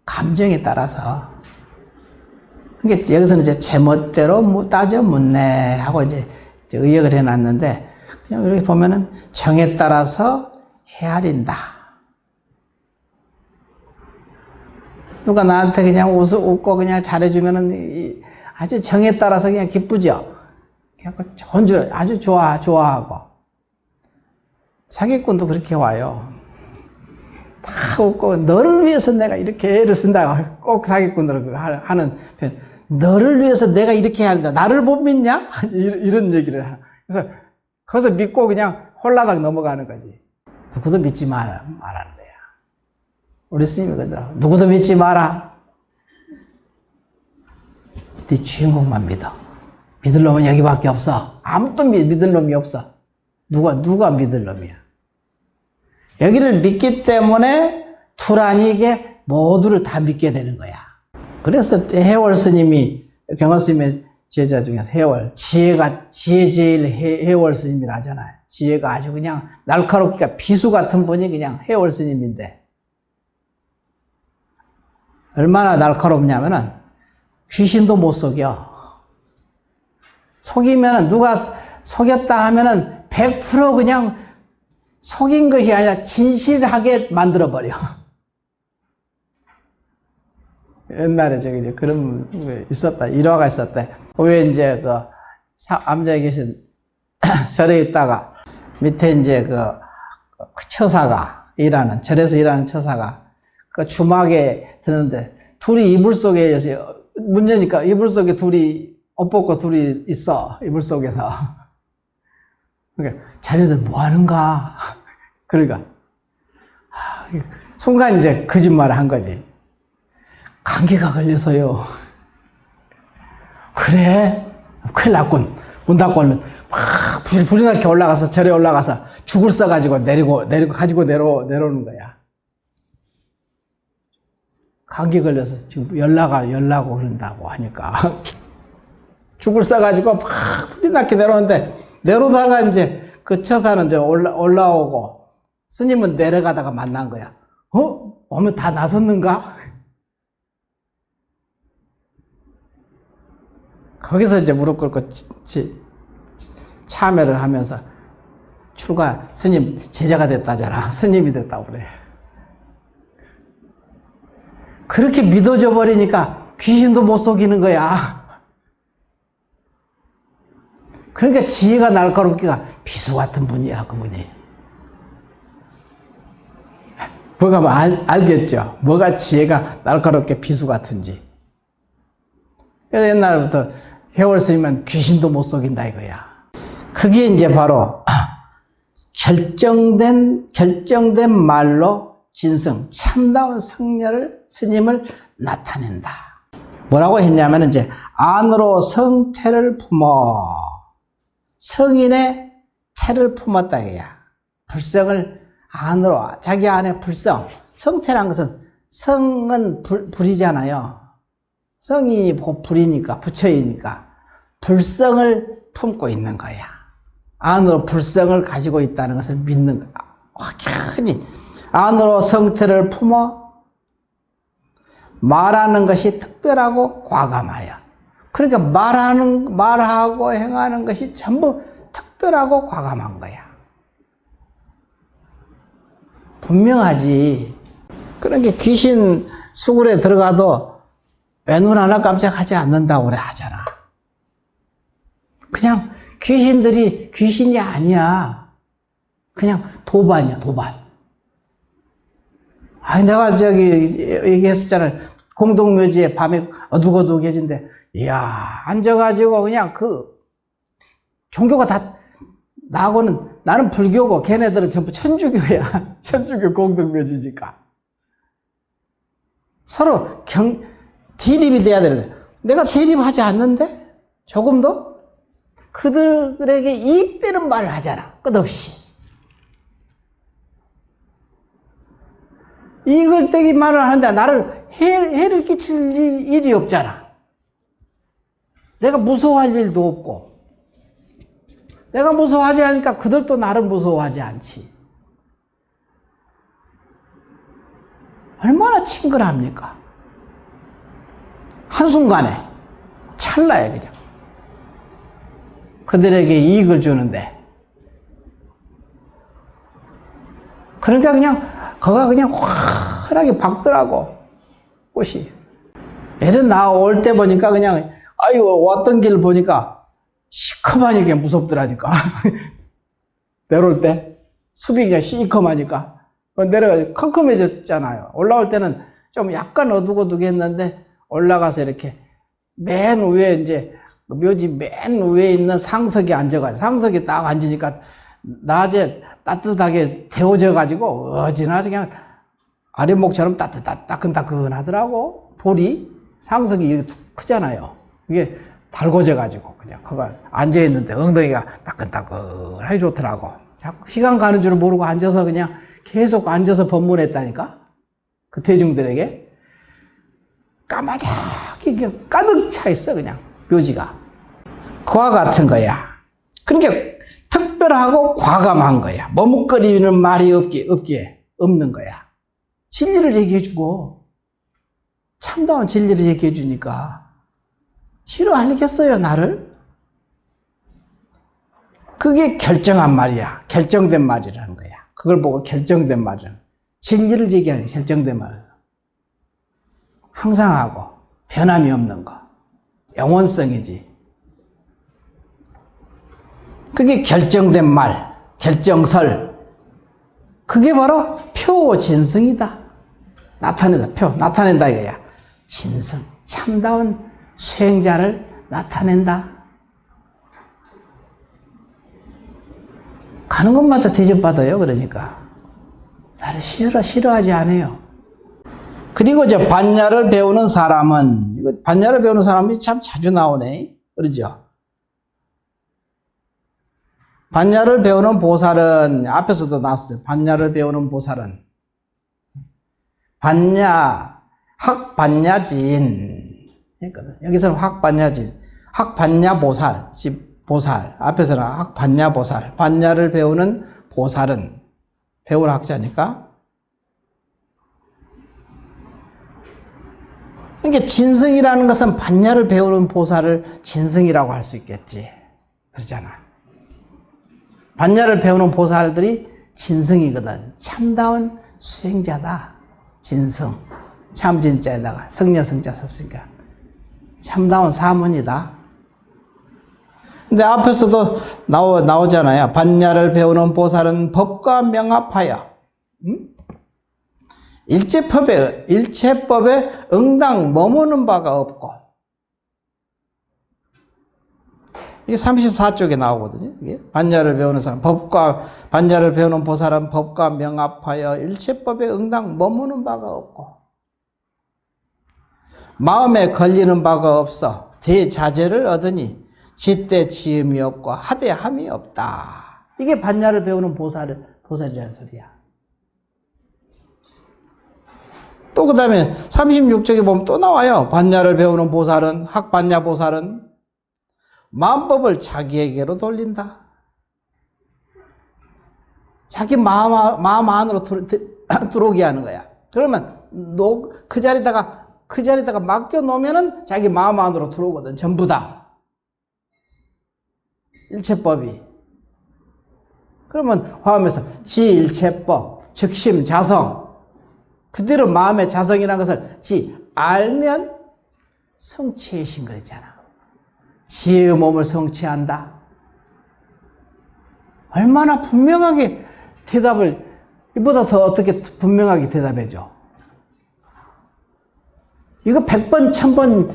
감정에 따라서 그러니까 여기서는 이제 제멋대로 따져 묻네 하고 이제 의역을 해놨는데 그냥 이렇게 보면은 정에 따라서 헤아린다. 누가 나한테 그냥 웃고 그냥 잘해주면은 아주 정에 따라서 그냥 기쁘죠. 그냥 좋은 줄 아주 좋아하고. 사기꾼도 그렇게 와요. 다 웃고 너를 위해서 내가 이렇게 애를 쓴다. 꼭 사기꾼들은 하는 편. 너를 위해서 내가 이렇게 해야 한다. 나를 못 믿냐? 이런 얘기를 해. 그래서 거기서 믿고 그냥 홀라당 넘어가는 거지. 누구도 믿지 말라는 거야. 우리 스님이 그러더라고. 누구도 믿지 마라. 네 주인공만 믿어. 믿을 놈은 여기밖에 없어. 아무도 믿을 놈이 없어. 누가 믿을 놈이야. 여기를 믿기 때문에 투란이게 모두를 다 믿게 되는 거야. 그래서 해월 스님이 경화 스님의 제자 중에서 해월 지혜 제일 해월 스님이라 하잖아요. 지혜가 아주 그냥 날카롭기가 비수 같은 분이 그냥 해월 스님인데 얼마나 날카롭냐면은 귀신도 못 속여. 속이면은 누가 속였다 하면은 100% 그냥 속인 것이 아니라 진실하게 만들어버려. 옛날에 저기 그런 게 있었다. 일화가 있었대. 왜 이제 그 암자에 계신 절에 있다가 밑에 이제 그 처사가 절에서 일하는 처사가 그 주막에 드는데 둘이 이불 속에 문 여니까 이불 속에 둘이 옷 벗고 둘이 있어. 이불 속에서. 그러니까 자네들 뭐 하는가? 그러니까 순간 이제 거짓말을 한 거지. 감기가 걸려서요. 그래? 큰일 났군. 문 닫고 얼른 막 불이 나게 올라가서 절에 올라가서 죽을 써가지고 가지고 내려오는 거야. 감기 걸려서 지금 열나고 그런다고 하니까 죽을 써가지고 막 불이 나게 내려오는데 내려오다가 이제 그 처사는 이제 올라오고 스님은 내려가다가 만난 거야. 오면 다 나섰는가? 거기서 이제 무릎 꿇고 참회를 하면서 스님 제자가 됐다잖아. 스님이 됐다고 그래. 그렇게 믿어져 버리니까 귀신도 못 속이는 거야. 그러니까 지혜가 날카롭기가 비수 같은 분이야, 그분이. 뭐가 뭐 알겠죠? 뭐가 지혜가 날카롭게 비수 같은지. 그래서 옛날부터 해월 스님은 귀신도 못 속인다 이거야. 그게 이제 바로 결정된 말로 진성, 참다운 스님을 나타낸다. 뭐라고 했냐면 이제 안으로 성태를 품어 성인의 태를 품었다 이거야. 불성을 안으로, 자기 안에 불성. 성태란 것은 성은 불이잖아요. 성이 불이니까, 부처이니까 불성을 품고 있는 거야. 안으로 불성을 가지고 있다는 것을 믿는 거야. 확연히 안으로 성태를 품어 말하는 것이 특별하고 과감하여. 그러니까 말하고 행하는 것이 전부 특별하고 과감한 거야. 분명하지. 그러니까 귀신 수굴에 들어가도 외눈 하나 깜짝하지 않는다고 그래 하잖아. 그냥 귀신들이 귀신이 아니야. 그냥 도반이야, 도반. 내가 얘기했었잖아. 공동묘지에 밤에 어둑어둑해진데, 이야, 앉아가지고 그냥 종교가 다, 나는 불교고 걔네들은 전부 천주교야. 천주교 공동묘지니까. 서로 대립이 돼야 되는데, 내가 대립하지 않는데? 조금도? 그들에게 이익되는 말을 하잖아. 끝없이. 이익을 되기 말을 하는데 나를 해를 끼칠 일이 없잖아. 내가 무서워할 일도 없고. 내가 무서워하지 않으니까 그들도 나를 무서워하지 않지. 얼마나 친근합니까? 한순간에, 찰나에 그냥. 그들에게 이익을 주는데. 그러니까 거가 그냥 환하게 밝더라고, 꽃이. 예전 나 올 때 보니까 왔던 길 보니까 시커머니 그냥 무섭더라니까. 내려올 때 숲이 그냥 시커머니까. 내려가 컴컴해졌잖아요. 올라올 때는 좀 약간 어둑어둑했는데 올라가서 이렇게 맨 위에 이제 묘지 맨 위에 있는 상석에 앉아가지고 상석에 딱 앉으니까 낮에 따뜻하게 데워져가지고 어지나서 그냥 아랫목처럼 따끈따끈하더라고. 돌이 상석이 이렇게 툭 크잖아요. 이게 달궈져가지고 그냥 거기 앉아있는데 엉덩이가 따끈따끈하게 좋더라고. 자꾸 시간 가는 줄 모르고 앉아서 그냥 계속 앉아서 법문했다니까. 그 대중들에게 까마득하게 가득 차 있어 그냥 묘지가. 그와 같은 거야. 그러니까 특별하고 과감한 거야. 머뭇거리는 말이 없는 거야. 진리를 얘기해주고 참다운 진리를 얘기해주니까 싫어하겠어요 나를? 그게 결정한 말이야. 결정된 말이라는 거야. 그걸 보고 결정된 말이라는 거야. 진리를 얘기하는 결정된 말. 항상 하고 변함이 없는 거. 영원성이지. 그게 결정된 말, 결정설. 그게 바로 표진성이다. 나타낸다 이거야. 진성, 참다운 수행자를 나타낸다. 가는 곳마다 대접받아요. 그러니까 나를 싫어하지 않아요. 그리고 반야를 배우는 사람은, 이거 반야를 배우는 사람이 참 자주 나오네. 그러죠? 반야를 배우는 보살은, 앞에서도 나왔어요. 반야를 배우는 보살은 학반야진 했거든. 여기서는 학반야진, 학반야 보살, 보살. 앞에서는 학반야 보살. 반야를 배우는 보살은, 배울 학자니까. 그러니까 진성이라는 것은 반야를 배우는 보살을 진성이라고 할 수 있겠지. 그러잖아. 반야를 배우는 보살들이 진성이거든. 참다운 수행자다. 진성. 참진자에다가 성녀성자 썼으니까. 참다운 사문이다. 근데 앞에서도 나오잖아요. 반야를 배우는 보살은 법과 명합하여 일체법에 응당 머무는 바가 없고, 이게 34쪽에 나오거든요. 이게 반야를 배우는 사람, 반야를 배우는 보살은 법과 명합하여 일체법에 응당 머무는 바가 없고, 마음에 걸리는 바가 없어 대자재를 얻으니 짓대 지음이 없고 하대함이 없다. 이게 반야를 배우는 보살이라는 소리야. 또 그 다음에 36쪽에 보면 또 나와요. 반야를 배우는 보살은, 학반야 보살은 마음법을 자기에게로 돌린다. 자기 마음 안으로 들어오게 하는 거야. 그러면 그 자리다가 맡겨놓으면은 자기 마음 안으로 들어오거든. 전부 다. 일체법이. 그러면 화엄에서 지일체법, 즉심, 자성. 그대로 마음의 자성이라는 것을 알면 성취의 신 그랬잖아. 지혜의 몸을 성취한다. 얼마나 분명하게 대답을, 이보다 더 어떻게 분명하게 대답해줘. 이거 100번, 1000번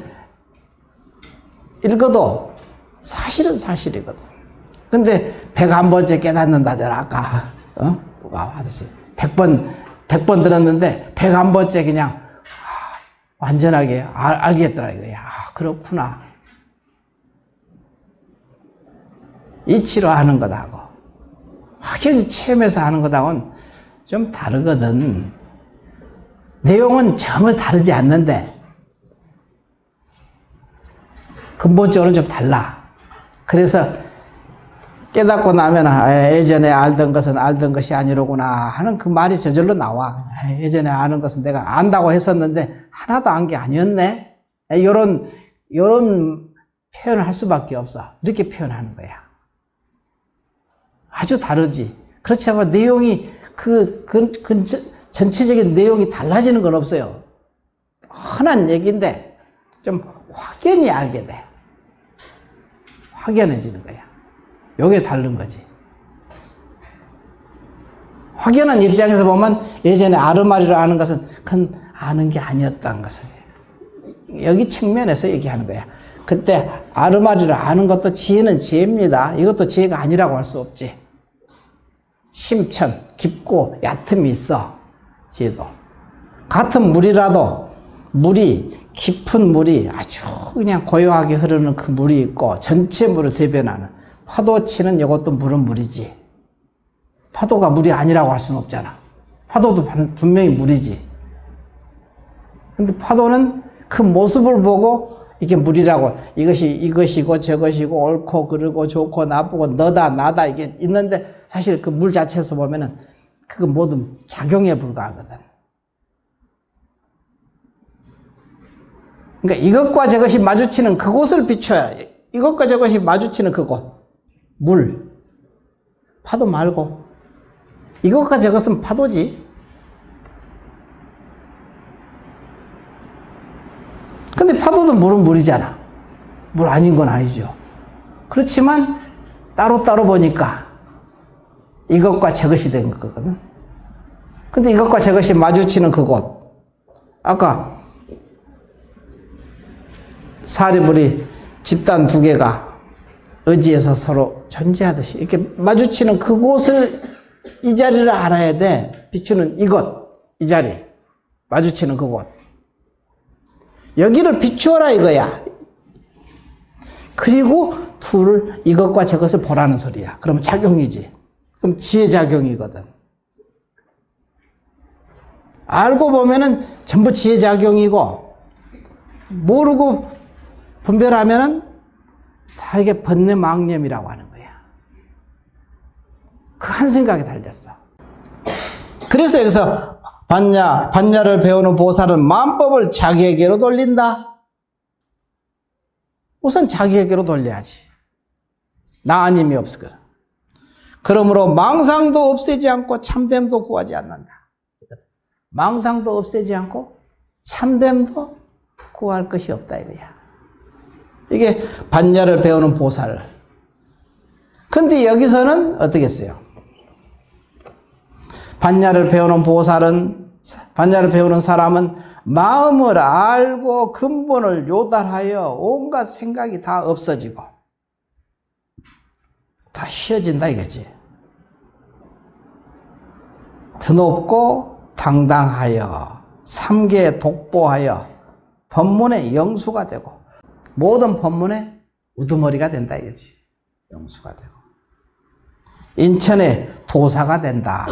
읽어도 사실은 사실이거든. 근데 101번째 깨닫는다잖아, 아까. 누가 하듯이. 100번 들었는데 101번째 그냥 완전하게 알겠더라 이거야. 그렇구나. 이치로 하는 것하고 확연히 체험해서 하는 것하고는 좀 다르거든. 내용은 전혀 다르지 않는데 근본적으로는 좀 달라. 그래서 깨닫고 나면 예전에 알던 것은 알던 것이 아니로구나 하는 그 말이 저절로 나와. 예전에 아는 것은 내가 안다고 했었는데 하나도 안 게 아니었네. 요런 표현을 할 수밖에 없어. 이렇게 표현하는 거야. 아주 다르지. 그렇지 않고 내용이 전체적인 내용이 달라지는 건 없어요. 흔한 얘기인데 좀 확연히 알게 돼. 확연해지는 거야. 요게 다른 거지. 확연한 입장에서 보면 예전에 아르마리로 아는 것은 그건 아는 게 아니었다는 것을 여기 측면에서 얘기하는 거야. 그때 아르마리로 아는 것도 지혜는 지혜입니다. 이것도 지혜가 아니라고 할 수 없지. 심천, 깊고 얕음이 있어. 지혜도. 같은 물이라도 깊은 물이 아주 그냥 고요하게 흐르는 그 물이 있고 전체 물을 대변하는 파도 치는 이것도 물은 물이지. 파도가 물이 아니라고 할 수는 없잖아. 파도도 분명히 물이지. 근데 파도는 그 모습을 보고 이게 물이라고, 이것이고 저것이고 옳고 그르고 좋고 나쁘고 너다 나다 이게 있는데 사실 그 물 자체에서 보면은 그거 모두 작용에 불과하거든. 그러니까 이것과 저것이 마주치는 그곳을 비춰야, 이것과 저것이 마주치는 그곳. 물. 파도 말고. 이것과 저것은 파도지. 근데 파도도 물은 물이잖아. 물 아닌 건 아니죠. 그렇지만 따로따로 보니까 이것과 저것이 된 거거든. 근데 이것과 저것이 마주치는 그곳. 아까 사리불이 집단 두 개가 의지에서 서로 존재하듯이 이렇게 마주치는 그곳을, 이 자리를 알아야 돼. 비추는 이곳, 이 자리, 마주치는 그곳. 여기를 비추어라 이거야. 그리고 둘을, 이것과 저것을 보라는 소리야. 그러면 작용이지. 그럼 지혜작용이거든. 알고 보면은 전부 지혜작용이고, 모르고 분별하면은 다 이게 번뇌망념이라고 하는 거야. 그 한 생각에 달렸어. 그래서 여기서 반야를 배우는 보살은 만법을 자기에게로 돌린다. 우선 자기에게로 돌려야지. 나 아님이 없을거든. 그러므로 망상도 없애지 않고 참됨도 구하지 않는다. 망상도 없애지 않고 참됨도 구할 것이 없다 이거야. 이게 반야를 배우는 보살. 근데 여기서는 어떻게 했어요? 반야를 배우는 보살은, 반야를 배우는 사람은 마음을 알고 근본을 요달하여 온갖 생각이 다 없어지고 다 쉬어진다 이거지. 드높고 당당하여 삼계에 독보하여 법문의 영수가 되고 모든 법문의 우두머리가 된다 이거지. 영수가 되고 인천의 도사가 된다.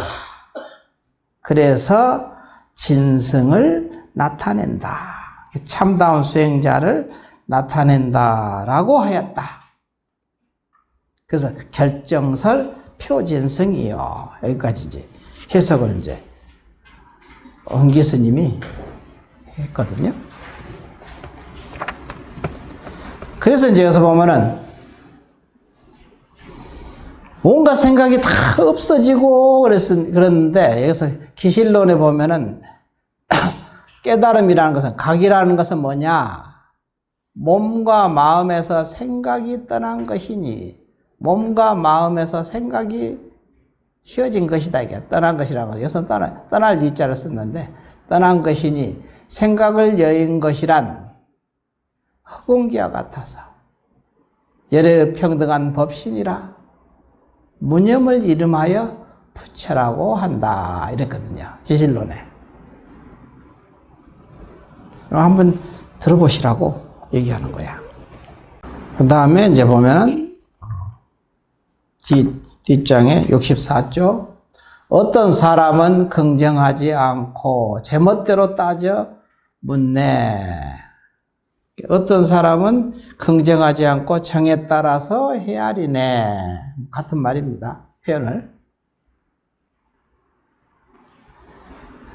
그래서 진승을 나타낸다. 참다운 수행자를 나타낸다라고 하였다. 그래서 결정설 표진승이요. 여기까지 이제 해석을 이제 은기 스님이 했거든요. 그래서 이제 여기서 보면은 온갖 생각이 다 없어지고 그랬는데 여기서 기실론에 보면은 깨달음이라는 것은, 각이라는 것은 뭐냐? 몸과 마음에서 생각이 떠난 것이니, 몸과 마음에서 생각이 쉬어진 것이다. 이게 떠난 것이라는 거. 여기서 떠날 이자를 썼는데, 떠난 것이니 생각을 여인 것이란 흑공기와 같아서 열의 평등한 법신이라 무념을 이름하여 부처라고 한다. 이랬거든요. 기실론에. 그럼 한번 들어보시라고 얘기하는 거야. 그 다음에 이제 보면은 뒷장에 64조. 어떤 사람은 긍정하지 않고 제멋대로 따져 묻네. 어떤 사람은 긍정하지 않고 정에 따라서 헤아리네. 같은 말입니다. 표현을.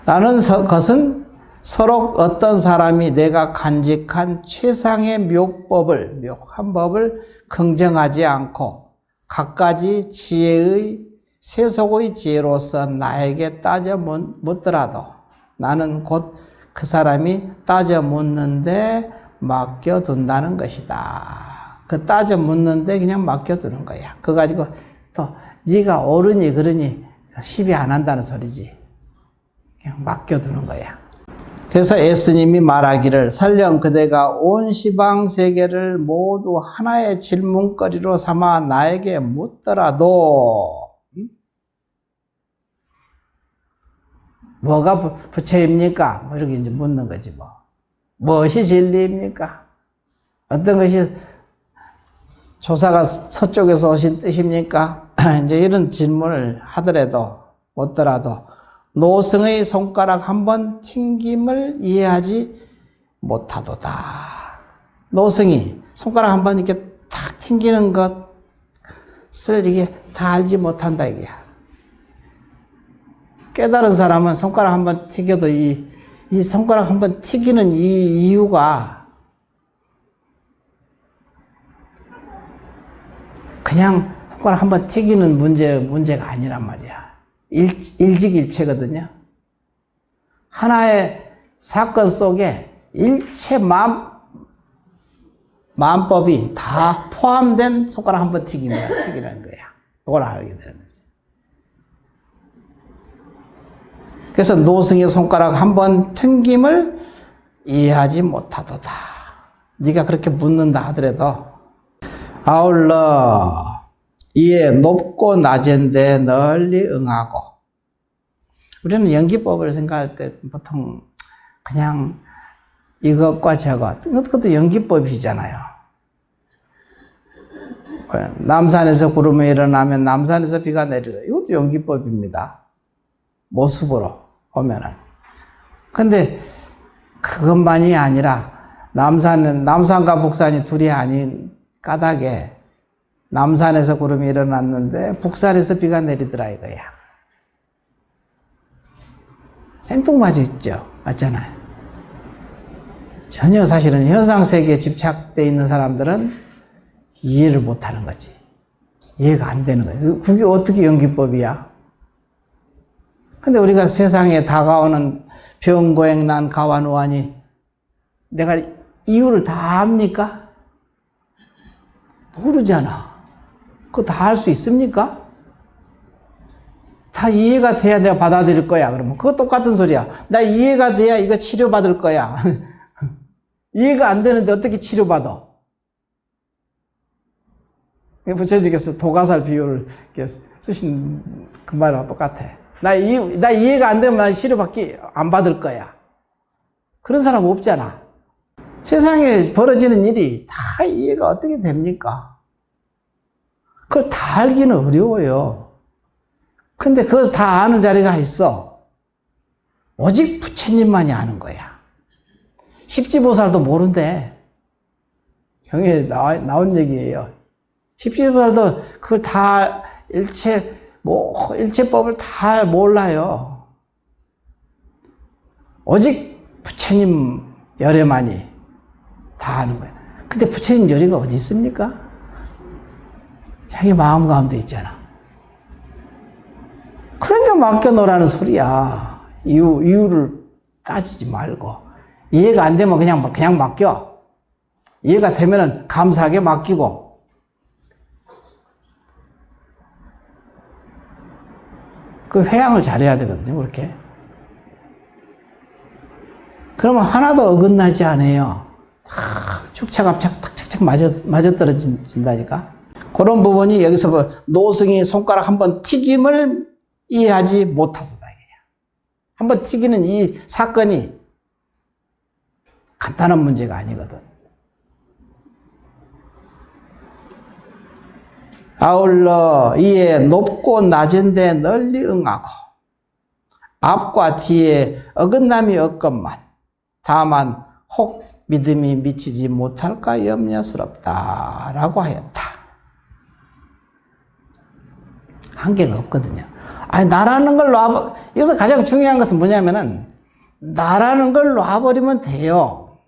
라는 것은 서로 어떤 사람이 내가 간직한 최상의 묘한 법을 긍정하지 않고 갖가지 지혜의 세속의 지혜로서 나에게 따져 묻더라도 나는 곧 그 사람이 따져 묻는데 맡겨둔다는 것이다. 그 따져 묻는데 그냥 맡겨두는 거야. 그거 가지고 또 네가 옳으니 그러니 시비 안 한다는 소리지. 그냥 맡겨두는 거야. 그래서 예수님이 말하기를 설령 그대가 온 시방 세계를 모두 하나의 질문거리로 삼아 나에게 묻더라도 뭐가 부처입니까? 뭐 이렇게 이제 묻는 거지 뭐. 무엇이 진리입니까? 어떤 것이 조사가 서쪽에서 오신 뜻입니까? 이제 이런 질문을 하더라도 묻더라도 노승의 손가락 한 번 튕김을 이해하지 못하도다. 노승이 손가락 한 번 이렇게 탁 튕기는 것을 이게 다 알지 못한다 이게야. 깨달은 사람은 손가락 한 번 튀겨도 이 손가락 한 번 튀기는 이 이유가 그냥 손가락 한번 튀기는 문제가 아니란 말이야. 일직일체거든요. 하나의 사건 속에 일체 마음법이 다 포함된 손가락 한번 튀기라는 거야. 그걸 알게 되는 거지. 그래서 노승의 손가락 한번 튕김을 이해하지 못하도다. 네가 그렇게 묻는다 하더라도 아울러 이에 높고 낮은데 널리 응하고. 우리는 연기법을 생각할 때 보통 그냥 이것과 저것, 그것도 연기법이잖아요. 남산에서 구름이 일어나면 남산에서 비가 내리라. 이것도 연기법입니다. 모습으로 보면은. 근데 그것만이 아니라 남산과 북산이 둘이 아닌 까닭에 남산에서 구름이 일어났는데 북산에서 비가 내리더라 이거야. 생뚱맞아 있죠. 맞잖아요. 전혀 사실은 현상세계에 집착되어 있는 사람들은 이해를 못하는 거지. 이해가 안 되는 거예요. 그게 어떻게 연기법이야? 근데 우리가 세상에 다가오는 병고행난 가와노하니 내가 이유를 다 압니까? 모르잖아. 그거 다 할 수 있습니까? 다 이해가 돼야 내가 받아들일 거야. 그러면 그거 똑같은 소리야. 나 이해가 돼야 이거 치료받을 거야. 이해가 안 되는데 어떻게 치료받아? 부처님께서 도가살 비유를 쓰신 그 말이랑 똑같아. 나 이해가 안 되면 난 치료받기 안 받을 거야. 그런 사람 없잖아. 세상에 벌어지는 일이 다 이해가 어떻게 됩니까? 그걸 다 알기는 어려워요. 근데 그걸 다 아는 자리가 있어. 오직 부처님만이 아는 거야. 십지보살도 모른대. 경에 나온 얘기예요. 십지보살도 그걸 다 일체법을 다 몰라요. 오직 부처님 열애만이 다 아는 거야. 근데 부처님 열애가 어디 있습니까? 자기 마음 가운데 있잖아. 그러니까 맡겨놓으라는 소리야. 이유를 따지지 말고. 이해가 안 되면 그냥 맡겨. 이해가 되면은 감사하게 맡기고. 그 회양을 잘해야 되거든요, 그렇게. 그러면 하나도 어긋나지 않아요. 축착압착 탁착착 맞아떨어진다니까. 그런 부분이 여기서 뭐 노승이 손가락 한번 튀김을 이해하지 못하다. 한번 튀기는 이 사건이 간단한 문제가 아니거든. 아울러 이에 높고 낮은데 널리 응하고 앞과 뒤에 어긋남이 없건만 다만 혹 믿음이 미치지 못할까 염려스럽다라고 하였다. 한계가 없거든요. 아니, 나라는 걸 여기서 가장 중요한 것은 뭐냐면은, 나라는 걸 놔버리면 돼요.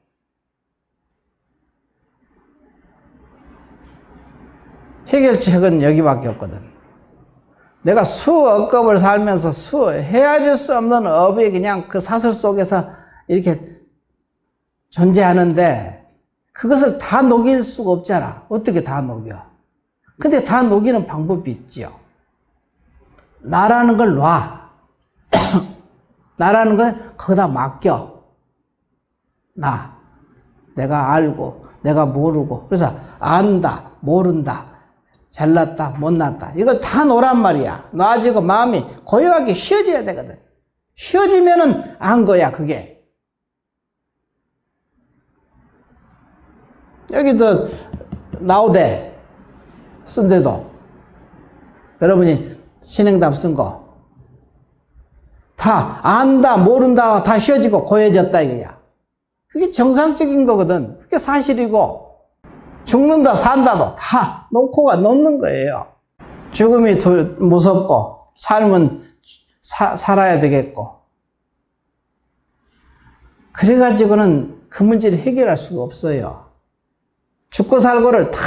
해결책은 여기밖에 없거든. 내가 수억겁을 살면서 헤아릴 수 없는 업이 그냥 그 사슬 속에서 이렇게 존재하는데, 그것을 다 녹일 수가 없잖아. 어떻게 다 녹여? 근데 다 녹이는 방법이 있지요. 나라는 걸 놔. 나라는 건 거기다 맡겨. 내가 알고, 내가 모르고. 그래서 안다, 모른다, 잘났다, 못났다. 이걸 다 놓으란 말이야. 놔지고 마음이 고요하게 쉬어져야 되거든. 쉬어지면은 안 거야, 그게. 여기도 나오대. 쓴데도. 여러분이 신행답 쓴 거. 다 안다, 모른다, 다 쉬어지고 고여졌다 이거야. 그게 정상적인 거거든. 그게 사실이고 죽는다, 산다도 다 놓는 거예요. 죽음이 무섭고 삶은 살아야 되겠고. 그래가지고는 그 문제를 해결할 수가 없어요. 죽고 살고를 다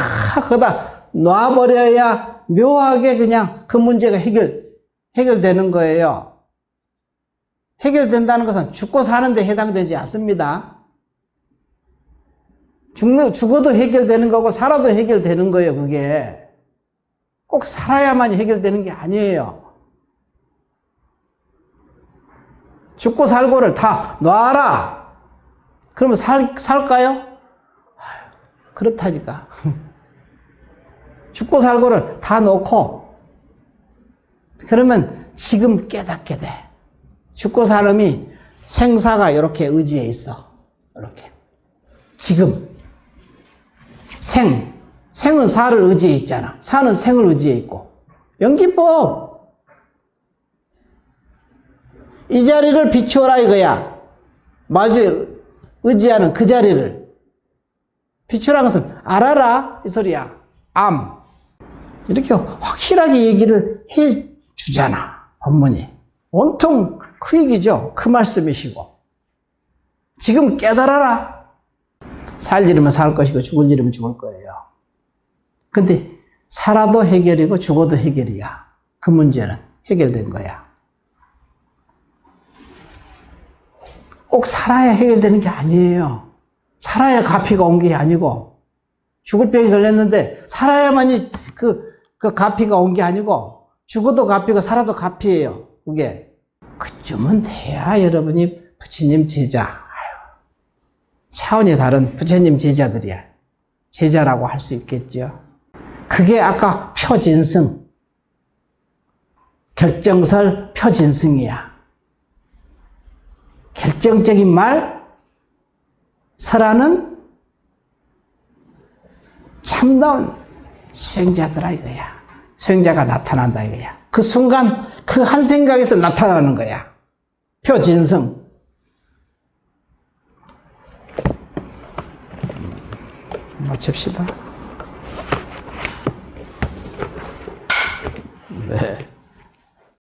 거기다 놔버려야 묘하게 그냥 그 문제가 해결되는 거예요. 해결된다는 것은 죽고 사는데 해당되지 않습니다. 죽어도 해결되는 거고 살아도 해결되는 거예요. 그게 꼭 살아야만 해결되는 게 아니에요. 죽고 살고를 다 놔라. 그러면 살까요? 그렇다니까. 죽고 살고를 다 놓고 그러면 지금 깨닫게 돼. 죽고 사람이 생사가 이렇게 의지해 있어. 이렇게. 지금. 생은 사를 의지해 있잖아. 사는 생을 의지해 있고. 연기법. 이 자리를 비추어라 이거야. 마주 의지하는 그 자리를. 비추라는 것은 알아라 이 소리야. 이렇게 확실하게 얘기를 해 주잖아. 법문이. 온통 그 얘기죠. 그 말씀이시고. 지금 깨달아라. 살지르면 살 것이고 죽을지르면 죽을 거예요. 근데 살아도 해결이고 죽어도 해결이야. 그 문제는 해결된 거야. 꼭 살아야 해결되는 게 아니에요. 살아야 가피가 온 게 아니고 죽을 병이 걸렸는데 살아야만이 그 가피가 온 게 아니고 죽어도 가피고 살아도 가피예요. 그게 그쯤은 돼야 여러분이 부처님 제자, 차원이 다른 부처님 제자들이야. 제자라고 할 수 있겠죠. 그게 아까 표진승, 결정설 표진승이야. 결정적인 말, 설하는 참다운 수행자들아 이거야. 수행자가 나타난다 이거야. 그 순간 그 한 생각에서 나타나는 거야. 표진승. 마칩시다. 네.